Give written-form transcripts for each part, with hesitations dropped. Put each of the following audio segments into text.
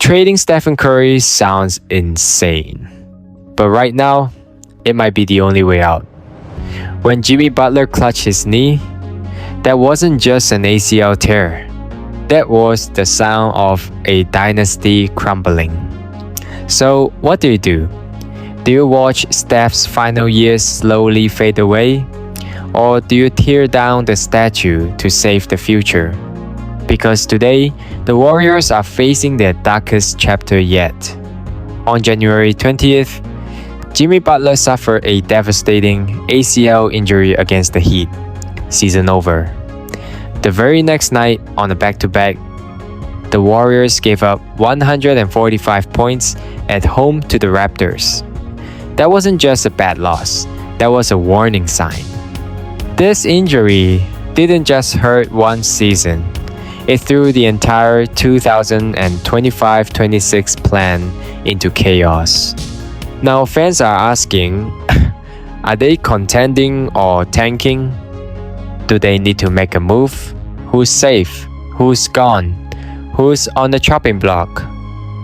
Trading Stephen Curry sounds insane. But right now, it might be the only way out. When Jimmy Butler clutched his knee, that wasn't just an ACL tear. That was the sound of a dynasty crumbling. So, what do? Do you watch Steph's final years slowly fade away? Or do you tear down the statue to save the future? Because today, the Warriors are facing their darkest chapter yet. On January 20th, Jimmy Butler suffered a devastating ACL injury against the Heat. Season over. The very next night, on a back-to-back, the Warriors gave up 145 points at home to the Raptors. That wasn't just a bad loss, that was a warning sign. This injury didn't just hurt one season, it threw the entire 2025-26 plan into chaos. Now fans are asking, are they contending or tanking? Do they need to make a move? Who's safe? Who's gone? Who's on the chopping block?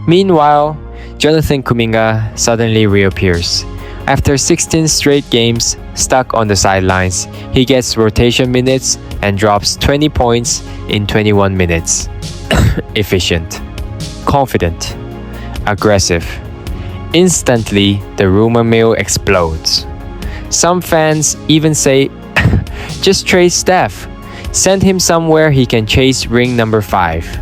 Meanwhile, Jonathan Kuminga suddenly reappears. After 16 straight games stuck on the sidelines, he gets rotation minutes and drops 20 points in 21 minutes. Efficient, confident, aggressive. Instantly, the rumor mill explodes. Some fans even say, just trade Steph. Send him somewhere he can chase ring number 5.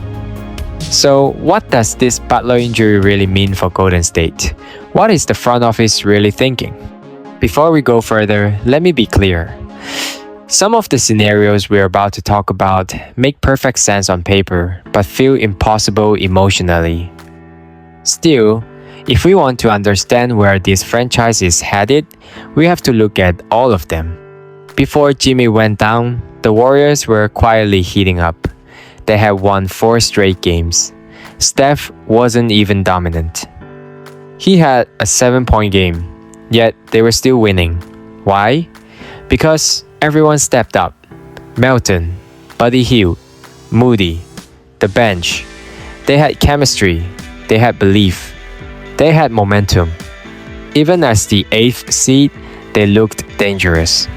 So, what does this Butler injury really mean for Golden State? What is the front office really thinking? Before we go further, let me be clear. Some of the scenarios we're about to talk about make perfect sense on paper, but feel impossible emotionally. Still, if we want to understand where this franchise is headed, we have to look at all of them. Before Jimmy went down, the Warriors were quietly heating up. They had won 4 straight games. Steph wasn't even dominant. He had a 7-point game, yet they were still winning. Why? Because everyone stepped up. Melton, Buddy Hield, Moody, the bench. They had chemistry. They had belief. They had momentum. Even as the 8th seed, they looked dangerous.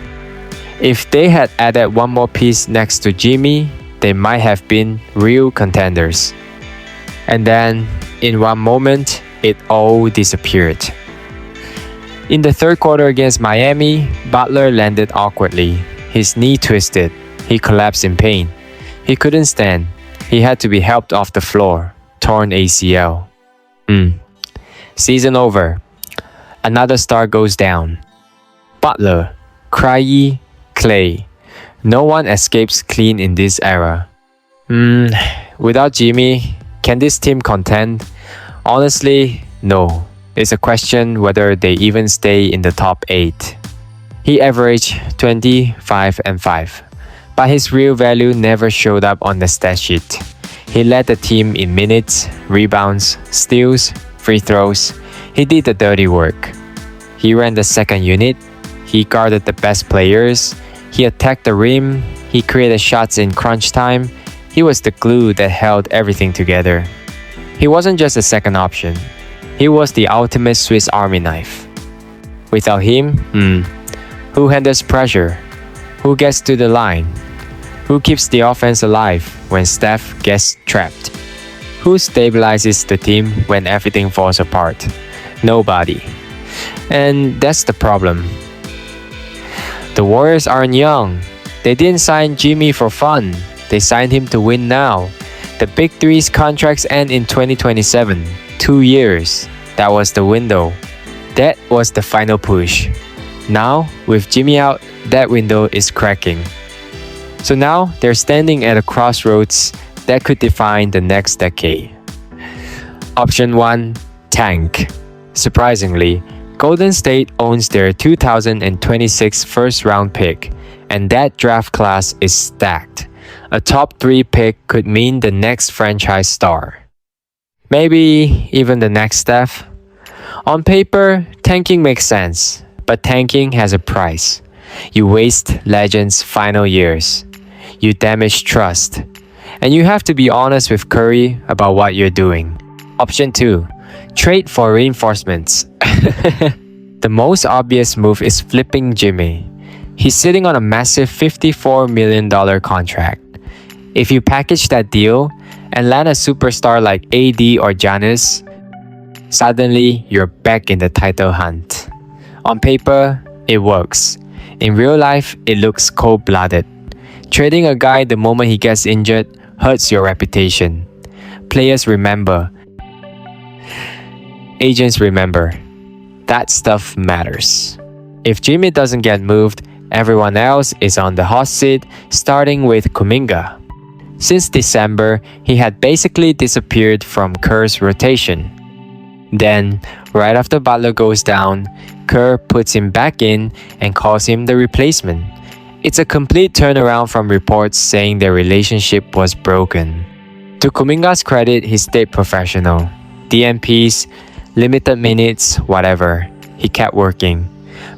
If they had added one more piece next to Jimmy, they might have been real contenders. And then, in one moment, it all disappeared. In the third quarter against Miami, Butler landed awkwardly. His knee twisted. He collapsed in pain. He couldn't stand. He had to be helped off the floor. Torn ACL. Season over. Another star goes down. Butler, cryy, Clay. No one escapes clean in this era. Without Jimmy, can this team contend? Honestly, no. It's a question whether they even stay in the top 8. He averaged 25 and 5, but his real value never showed up on the stat sheet. He led the team in minutes, rebounds, steals, free throws. He did the dirty work. He ran the second unit. He guarded the best players. He attacked the rim. He created shots in crunch time. He was the glue that held everything together. He wasn't just a second option. He was the ultimate Swiss Army knife. Without him, who handles pressure? Who gets to the line? Who keeps the offense alive when Steph gets trapped? Who stabilizes the team when everything falls apart? Nobody. And that's the problem. The Warriors aren't young. They didn't sign Jimmy for fun. They signed him to win now. The Big Three's contracts end in 2027. 2 years. That was the window. That was the final push. Now, with Jimmy out, that window is cracking. So now, they're standing at a crossroads that could define the next decade. Option 1. Tank. Surprisingly, Golden State owns their 2026 first-round pick, and that draft class is stacked. A top 3 pick could mean the next franchise star. Maybe even the next Steph. On paper, tanking makes sense, but tanking has a price. You waste legends' final years. You damage trust. And you have to be honest with Curry about what you're doing. Option 2. Trade for reinforcements. The most obvious move is flipping Jimmy. He's sitting on a massive $54 million contract. If you package that deal and land a superstar like AD or Giannis, suddenly you're back in the title hunt. On paper, it works. In real life, it looks cold-blooded. Trading a guy the moment he gets injured hurts your reputation. Players remember. Agents remember. That stuff matters. If Jimmy doesn't get moved, everyone else is on the hot seat, starting with Kuminga. Since December, he had basically disappeared from Kerr's rotation. Then, right after Butler goes down, Kerr puts him back in and calls him the replacement. It's a complete turnaround from reports saying their relationship was broken. To Kuminga's credit, he stayed professional. DNPs, limited minutes, whatever. He kept working.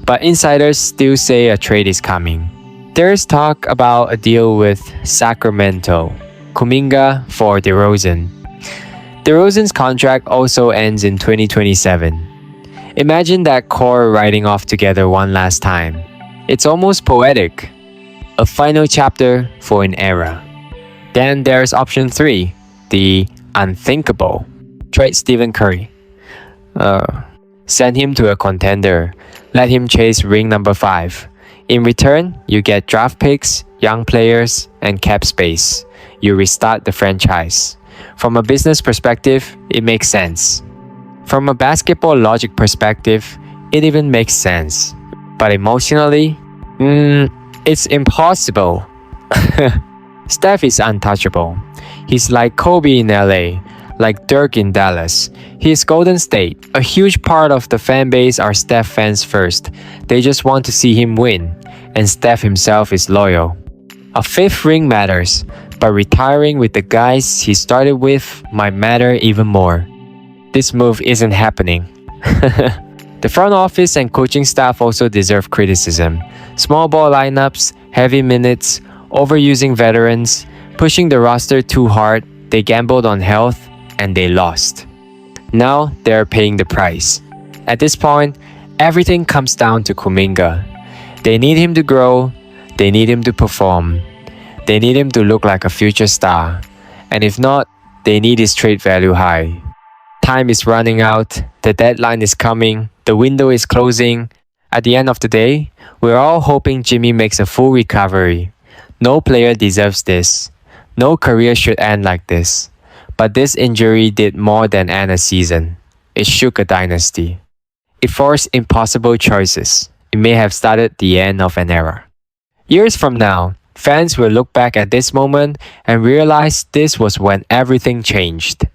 But insiders still say a trade is coming. There's talk about a deal with Sacramento. Kuminga for DeRozan. DeRozan's contract also ends in 2027. Imagine that core riding off together one last time. It's almost poetic. A final chapter for an era. Then there's option 3, the unthinkable. Trade Stephen Curry. Send him to a contender. Let him chase ring number 5. In return, you get draft picks, young players, and cap space. You restart the franchise. From a business perspective, it makes sense. From a basketball logic perspective, it even makes sense. But emotionally, it's impossible. Steph is untouchable. He's like Kobe in LA, like Dirk in Dallas. He's Golden State. A huge part of the fan base are Steph fans first. They just want to see him win. And Steph himself is loyal. A 5th ring matters, but retiring with the guys he started with might matter even more. This move isn't happening. The front office and coaching staff also deserve criticism. Small ball lineups, heavy minutes, overusing veterans, pushing the roster too hard. They gambled on health and they lost. Now they're paying the price. At this point, everything comes down to Kuminga. They need him to grow. They need him to perform. They need him to look like a future star. And if not, they need his trade value high. Time is running out. The deadline is coming. The window is closing. At the end of the day, we're all hoping Jimmy makes a full recovery. No player deserves this. No career should end like this. But this injury did more than end a season. It shook a dynasty. It forced impossible choices. It may have started the end of an era. Years from now, fans will look back at this moment and realize this was when everything changed.